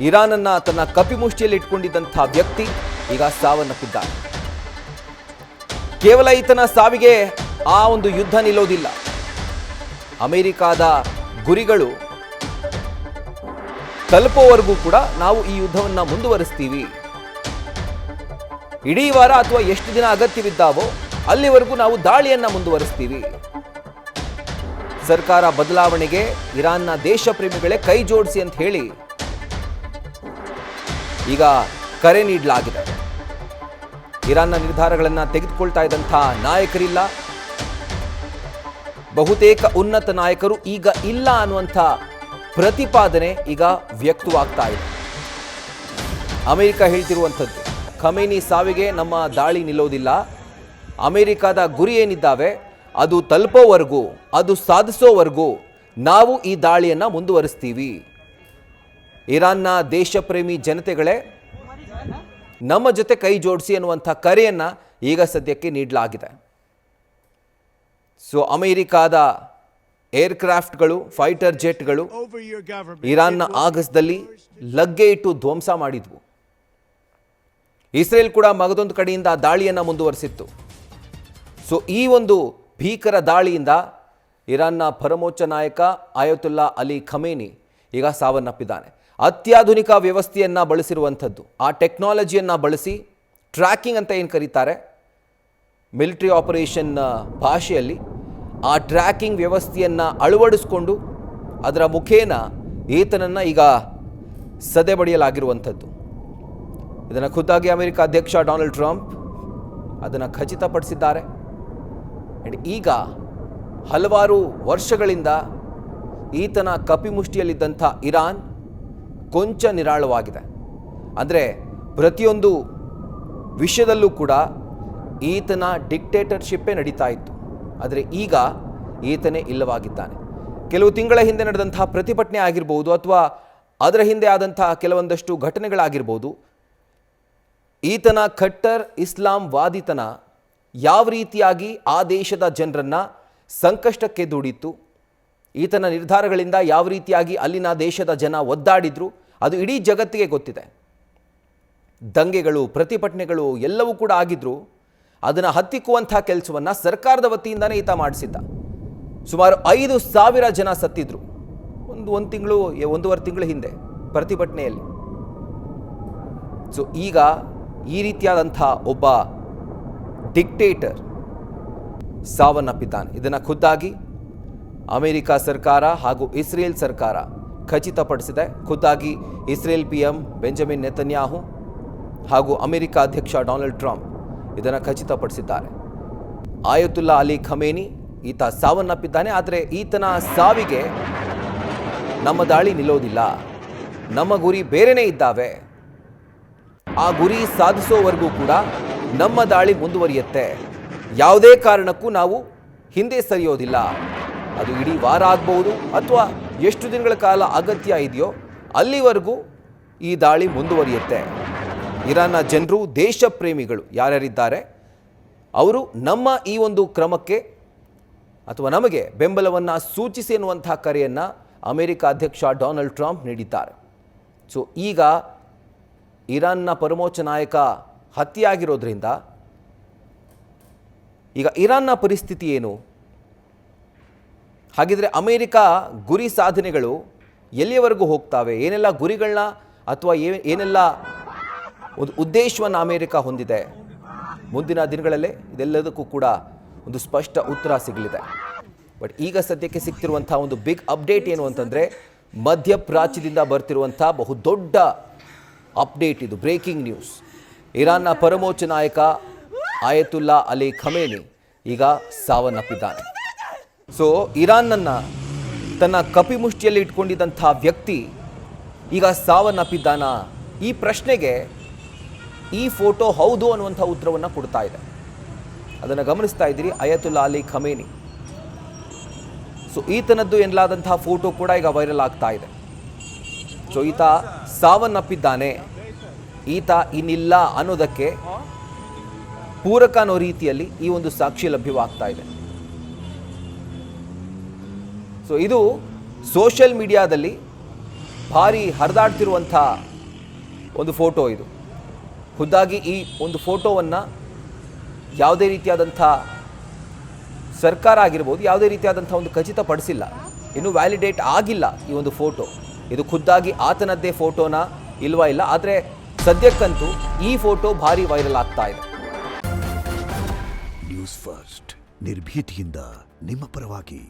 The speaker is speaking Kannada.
ಇರಾನನ್ನ ತನ್ನ ಕಪಿಮುಷ್ಟಿಯಲ್ಲಿ ಇಟ್ಕೊಂಡಿದ್ದಂಥ ವ್ಯಕ್ತಿ ಈಗ ಸಾವನ್ನಪ್ಪಿದ್ದಾನೆ. ಕೇವಲ ಈತನ ಸಾವಿಗೆ ಆ ಒಂದು ಯುದ್ಧ ನಿಲ್ಲೋದಿಲ್ಲ. ಅಮೆರಿಕಾದ ಗುರಿಗಳು ತಲುಪುವವರೆಗೂ ಕೂಡ ನಾವು ಈ ಯುದ್ಧವನ್ನು ಮುಂದುವರಿಸ್ತೀವಿ. ಇಡೀ ವಾರ ಅಥವಾ ಎಷ್ಟು ದಿನ ಅಗತ್ಯವಿದ್ದಾವೋ ಅಲ್ಲಿವರೆಗೂ ನಾವು ದಾಳಿಯನ್ನ ಮುಂದುವರಿಸ್ತೀವಿ. ಸರ್ಕಾರ ಬದಲಾವಣೆಗೆ ಇರಾನ್ನ ದೇಶ ಪ್ರೇಮಿಗಳೇ ಕೈ ಜೋಡಿಸಿ ಅಂತ ಹೇಳಿ ಈಗ ಕರೆ ನೀಡಲಾಗಿದೆ. ಇರಾನ್ನ ನಿರ್ಧಾರಗಳನ್ನು ತೆಗೆದುಕೊಳ್ತಾ ಇದ್ದಂಥ ನಾಯಕರಿಲ್ಲ, ಬಹುತೇಕ ಉನ್ನತ ನಾಯಕರು ಈಗ ಇಲ್ಲ ಅನ್ನುವಂಥ ಪ್ರತಿಪಾದನೆ ಈಗ ವ್ಯಕ್ತವಾಗ್ತಾ ಇದೆ. ಅಮೆರಿಕ ಹೇಳ್ತಿರುವಂಥದ್ದು, ಖಮೇನಿ ಸಾವಿಗೆ ನಮ್ಮ ದಾಳಿ ನಿಲ್ಲೋದಿಲ್ಲ. ಅಮೆರಿಕದ ಗುರಿ ಏನಿದ್ದಾವೆ ಅದು ತಲುಪೋವರೆಗೂ, ಅದು ಸಾಧಿಸೋವರೆಗೂ ನಾವು ಈ ದಾಳಿಯನ್ನು ಮುಂದುವರಿಸ್ತೀವಿ. ಇರಾನ್ನ ದೇಶಪ್ರೇಮಿ ಜನತೆಗಳೇ ನಮ್ಮ ಜೊತೆ ಕೈ ಜೋಡಿಸಿ ಅನ್ನುವಂಥ ಕರೆಯನ್ನು ಈಗ ಸದ್ಯಕ್ಕೆ ನೀಡಲಾಗಿದೆ. ಸೊ ಅಮೆರಿಕಾದ ಏರ್ಕ್ರಾಫ್ಟ್ಗಳು, ಫೈಟರ್ ಜೆಟ್ಗಳು ಇರಾನ್ನ ಆಗಸದಲ್ಲಿ ಲಗ್ಗೆ ಇಟ್ಟು ಧ್ವಂಸ ಮಾಡಿದ್ವು. ಇಸ್ರೇಲ್ ಕೂಡ ಮಗದೊಂದು ಕಡೆಯಿಂದ ದಾಳಿಯನ್ನು ಮುಂದುವರಿಸಿತ್ತು. ಸೊ ಈ ಒಂದು ಭೀಕರ ದಾಳಿಯಿಂದ ಇರಾನ್ನ ಪರಮೋಚ್ಚ ನಾಯಕ ಆಯತುಲ್ಲಾ ಅಲಿ ಖಮೇನಿ ಈಗ ಸಾವನ್ನಪ್ಪಿದ್ದಾನೆ. ಅತ್ಯಾಧುನಿಕ ವ್ಯವಸ್ಥೆಯನ್ನು ಬಳಸಿರುವಂಥದ್ದು, ಆ ಟೆಕ್ನಾಲಜಿಯನ್ನು ಬಳಸಿ ಟ್ರ್ಯಾಕಿಂಗ್ ಅಂತ ಏನು ಕರೀತಾರೆ ಮಿಲಿಟರಿ ಆಪರೇಷನ್ ಭಾಷೆಯಲ್ಲಿ, ಆ ಟ್ರ್ಯಾಕಿಂಗ್ ವ್ಯವಸ್ಥೆಯನ್ನು ಅಳವಡಿಸಿಕೊಂಡು ಅದರ ಮುಖೇನ ಈತನನ್ನು ಈಗ ಸದೆಬಡಿಯಲಾಗಿರುವಂಥದ್ದು. ಇದನ್ನು ಖುದ್ದಾಗಿ ಅಮೆರಿಕ ಅಧ್ಯಕ್ಷ ಡೊನಾಲ್ಡ್ ಟ್ರಂಪ್ ಅದನ್ನು ಖಚಿತಪಡಿಸಿದ್ದಾರೆ. ಈಗ ಹಲವಾರು ವರ್ಷಗಳಿಂದ ಈತನ ಕಪಿಮುಷ್ಟಿಯಲ್ಲಿದ್ದಂಥ ಇರಾನ್ ಕೊಂಚ ನಿರಾಳವಾಗಿದೆ. ಅಂದರೆ ಪ್ರತಿಯೊಂದು ವಿಷಯದಲ್ಲೂ ಕೂಡ ಈತನ ಡಿಕ್ಟೇಟರ್ಶಿಪ್ಪೇ ನಡೀತಾ ಇತ್ತು. ಆದರೆ ಈಗ ಈತನೇ ಇಲ್ಲವಾಗಿದ್ದಾನೆ. ಕೆಲವು ತಿಂಗಳ ಹಿಂದೆ ನಡೆದಂತಹ ಪ್ರತಿಭಟನೆ ಆಗಿರ್ಬೋದು ಅಥವಾ ಅದರ ಹಿಂದೆ ಆದಂತಹ ಕೆಲವೊಂದಷ್ಟು ಘಟನೆಗಳಾಗಿರ್ಬೋದು, ಈತನ ಖಟ್ಟರ್ ಇಸ್ಲಾಂ ವಾದಿತನ ಯಾವ ರೀತಿಯಾಗಿ ಆ ದೇಶದ ಜನರನ್ನು ಸಂಕಷ್ಟಕ್ಕೆ ದೂಡಿತ್ತು, ಈತನ ನಿರ್ಧಾರಗಳಿಂದ ಯಾವ ರೀತಿಯಾಗಿ ಅಲ್ಲಿನ ದೇಶದ ಜನ ಒದ್ದಾಡಿದ್ರು, ಅದು ಇಡೀ ಜಗತ್ತಿಗೆ ಗೊತ್ತಿದೆ. ದಂಗೆಗಳು, ಪ್ರತಿಭಟನೆಗಳು ಎಲ್ಲವೂ ಕೂಡ ಆಗಿದ್ರು. ಅದನ್ನು ಹತ್ತಿಕ್ಕುವಂಥ ಕೆಲಸವನ್ನು ಸರ್ಕಾರದ ವತಿಯಿಂದನೇ ಈತ ಮಾಡಿಸಿದ್ದ. ಸುಮಾರು 5,000 ಜನ ಸತ್ತಿದ್ರು ಒಂದು ತಿಂಗಳು, 1.5 ತಿಂಗಳ ಹಿಂದೆ ಪ್ರತಿಭಟನೆಯಲ್ಲಿ. ಸೊ ಈಗ ಈ ರೀತಿಯಾದಂಥ ಒಬ್ಬ ಡಿಕ್ಟೇಟರ್ ಸಾವನ್ನಪ್ಪಿದ್ದಾನೆ. ಇದನ್ನು ಖುದ್ದಾಗಿ ಅಮೆರಿಕ ಸರ್ಕಾರ ಹಾಗೂ ಇಸ್ರೇಲ್ ಸರ್ಕಾರ ಖಚಿತಪಡಿಸಿದೆ. ಖುದ್ದಾಗಿ ಇಸ್ರೇಲ್ PM ಬೆಂಜಮಿನ್ ನೆತನ್ಯಾಹು ಹಾಗೂ ಅಮೆರಿಕ ಅಧ್ಯಕ್ಷ ಡೊನಾಲ್ಡ್ ಟ್ರಂಪ್ ಇದನ್ನು ಖಚಿತಪಡಿಸಿದ್ದಾರೆ. ಆಯತುಲ್ಲಾ ಅಲಿ ಖಮೇನಿ ಈತ ಸಾವನ್ನಪ್ಪಿದ್ದಾನೆ. ಆದರೆ ಈತನ ಸಾವಿಗೆ ನಮ್ಮ ದಾಳಿ ನಿಲ್ಲೋದಿಲ್ಲ, ನಮ್ಮ ಗುರಿ ಬೇರೆನೇ ಇದ್ದಾವೆ. ಆ ಗುರಿ ಸಾಧಿಸೋವರೆಗೂ ಕೂಡ ನಮ್ಮ ದಾಳಿ ಮುಂದುವರಿಯುತ್ತೆ. ಯಾವುದೇ ಕಾರಣಕ್ಕೂ ನಾವು ಹಿಂದೆ ಸರಿಯೋದಿಲ್ಲ. ಅದು ಇಡೀ ವಾರ ಆಗ್ಬೋದು ಅಥವಾ ಎಷ್ಟು ದಿನಗಳ ಕಾಲ ಅಗತ್ಯ ಇದೆಯೋ ಅಲ್ಲಿವರೆಗೂ ಈ ದಾಳಿ ಮುಂದುವರಿಯುತ್ತೆ. ಇರಾನ್ನ ಜನರು, ದೇಶ ಪ್ರೇಮಿಗಳು ಯಾರ್ಯಾರಿದ್ದಾರೆ ಅವರು ನಮ್ಮ ಈ ಒಂದು ಕ್ರಮಕ್ಕೆ ಅಥವಾ ನಮಗೆ ಬೆಂಬಲವನ್ನು ಸೂಚಿಸಿ ಎನ್ನುವಂಥ ಕರೆಯನ್ನು ಅಮೆರಿಕ ಅಧ್ಯಕ್ಷ ಡೊನಾಲ್ಡ್ ಟ್ರಂಪ್ ನೀಡಿದ್ದಾರೆ. ಸೊ ಈಗ ಇರಾನ್ನ ಪರಮೋಚ್ಚ ನಾಯಕ ಹತ್ಯೆಯಾಗಿರೋದ್ರಿಂದ ಈಗ ಇರಾನ್ನ ಪರಿಸ್ಥಿತಿ ಏನು? ಹಾಗಿದ್ರೆ ಅಮೆರಿಕ ಗುರಿ ಸಾಧನೆಗಳು ಎಲ್ಲಿಯವರೆಗೂ ಹೋಗ್ತಾವೆ? ಏನೆಲ್ಲ ಗುರಿಗಳನ್ನ ಅಥವಾ ಏನೆಲ್ಲ ಒಂದು ಉದ್ದೇಶವನ್ನು ಅಮೆರಿಕ ಹೊಂದಿದೆ? ಮುಂದಿನ ದಿನಗಳಲ್ಲೇ ಇದೆಲ್ಲದಕ್ಕೂ ಕೂಡ ಒಂದು ಸ್ಪಷ್ಟ ಉತ್ತರ ಸಿಗಲಿದೆ. ಬಟ್ ಈಗ ಸದ್ಯಕ್ಕೆ ಸಿಗ್ತಿರುವಂಥ ಒಂದು ಬಿಗ್ ಅಪ್ಡೇಟ್ ಏನು ಅಂತಂದರೆ, ಮಧ್ಯಪ್ರಾಚ್ಯದಿಂದ ಬರ್ತಿರುವಂಥ ಬಹುದೊಡ್ಡ ಅಪ್ಡೇಟ್ ಇದು, ಬ್ರೇಕಿಂಗ್ ನ್ಯೂಸ್. ಇರಾನ್ನ ಪರಮೋಚ್ಚ ನಾಯಕ ಆಯತುಲ್ಲಾ ಅಲಿ ಖಮೇನಿ ಈಗ ಸಾವನ್ನಪ್ಪಿದ್ದಾನೆ. ಸೊ ಇರಾನನ್ನು ತನ್ನ ಕಪಿಮುಷ್ಟಿಯಲ್ಲಿ ಇಟ್ಕೊಂಡಿದ್ದಂಥ ವ್ಯಕ್ತಿ ಈಗ ಸಾವನ್ನಪ್ಪಿದ್ದಾನ? ಈ ಪ್ರಶ್ನೆಗೆ ಈ ಫೋಟೋ ಹೌದು ಅನ್ನುವಂಥ ಉತ್ತರವನ್ನು ಕೊಡ್ತಾ ಇದೆ. ಅದನ್ನು ಗಮನಿಸ್ತಾ ಇದ್ದೀರಿ, ಆಯತುಲ್ಲಾ ಅಲಿ ಖಮೇನಿ. ಸೊ ಈತನದ್ದು ಎನ್ನಲಾದಂತಹ ಫೋಟೋ ಕೂಡ ಈಗ ವೈರಲ್ ಆಗ್ತಾ ಇದೆ. ಸೊ ಈತ ಸಾವನ್ನಪ್ಪಿದ್ದಾನೆ, ಈತ ಇನ್ನಿಲ್ಲ ಅನ್ನೋದಕ್ಕೆ ಪೂರಕ ಅನ್ನೋ ರೀತಿಯಲ್ಲಿ ಈ ಒಂದು ಸಾಕ್ಷಿ ಲಭ್ಯವಾಗ್ತಾ ಇದೆ. ಸೊ ಇದು ಸೋಷಿಯಲ್ ಮೀಡಿಯಾದಲ್ಲಿ ಭಾರಿ ಹರಿದಾಡ್ತಿರುವಂಥ ಒಂದು ಫೋಟೋ ಇದು. ಖುದ್ದಾಗಿ ಈ ಒಂದು ಫೋಟೋವನ್ನು ಯಾವುದೇ ರೀತಿಯಾದಂಥ ಸರ್ಕಾರ ಆಗಿರ್ಬೋದು, ಯಾವುದೇ ರೀತಿಯಾದಂಥ ಒಂದು ಖಚಿತಪಡಿಸಿಲ್ಲ, ಇನ್ನೂ ವ್ಯಾಲಿಡೇಟ್ ಆಗಿಲ್ಲ ಈ ಒಂದು ಫೋಟೋ. ಇದು ಖುದ್ದಾಗಿ ಆತನದ್ದೇ ಫೋಟೋನ ಇಲ್ವಾ ಇಲ್ಲ, ಆದರೆ ಸದ್ಯಕ್ಕಂತೂ ಈ ಫೋಟೋ ಭಾರಿ ವೈರಲ್ ಆಗ್ತಾ ಇದೆ. ನ್ಯೂಸ್ ಫಸ್ಟ್ ನಿರ್ಭೀತಿಯಿಂದ ನಿಮ್ಮ ಪರವಾಗಿ.